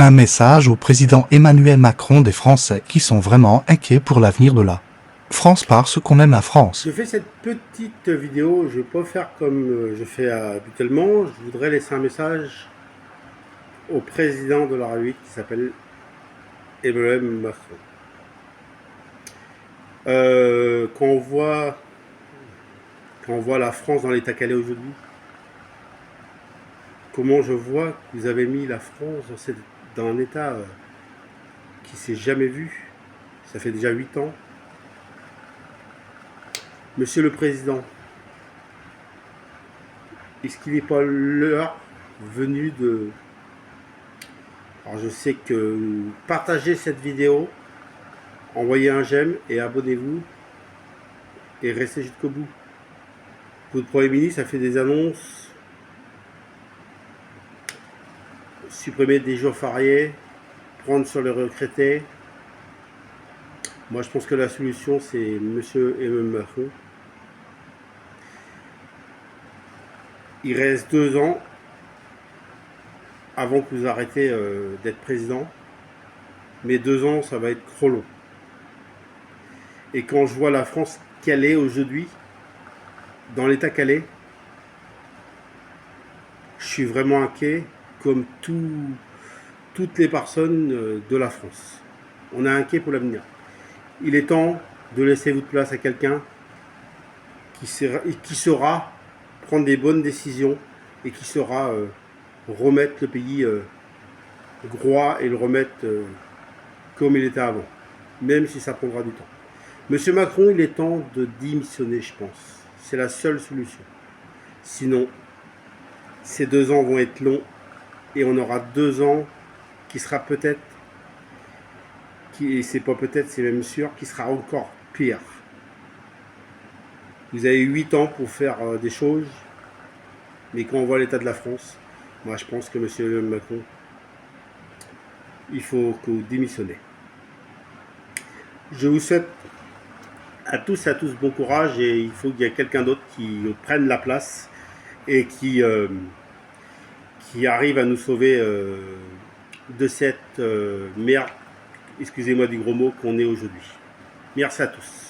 Un message au président Emmanuel Macron des Français qui sont vraiment inquiets pour l'avenir de la France parce qu'on aime la France. Je fais cette petite vidéo, je ne vais pas faire comme je fais habituellement. Je voudrais laisser un message au président de la République qui s'appelle Emmanuel Macron. Quand on voit la France dans l'état qu'elle est aujourd'hui, comment je vois que vous avez mis la France dans un état qui s'est jamais vu. Ça fait déjà 8 ans. Monsieur le Président, est-ce qu'il n'est pas l'heure venue de... Alors je sais que partagez cette vidéo, envoyez un j'aime et abonnez-vous et restez jusqu'au bout. Votre Premier ministre a fait des annonces, supprimer des jours fériés, prendre sur les retraités. Moi je pense que la solution c'est monsieur Emmanuel Macron. Il reste 2 ans avant que vous arrêtez d'être président. Mais 2 ans, ça va être trop long. Et quand je vois la France qu'elle est aujourd'hui, dans l'état qu'elle est, je suis vraiment inquiet, comme toutes les personnes de la France. On est inquiet pour l'avenir. Il est temps de laisser votre place à quelqu'un qui saura prendre des bonnes décisions et qui saura remettre le pays droit et le remettre comme il était avant, même si ça prendra du temps. Monsieur Macron, il est temps de démissionner, je pense. C'est la seule solution. Sinon, ces 2 ans vont être longs et on aura 2 ans qui sera peut-être, et c'est pas peut-être, c'est même sûr, qui sera encore pire. Vous avez 8 ans pour faire des choses, mais quand on voit l'état de la France, moi je pense que monsieur Macron, il faut que vous démissionnez. Je vous souhaite à tous et à tous bon courage et il faut qu'il y ait quelqu'un d'autre qui prenne la place et qui arrive à nous sauver de cette merde, excusez-moi du gros mot, qu'on est aujourd'hui. Merci à tous.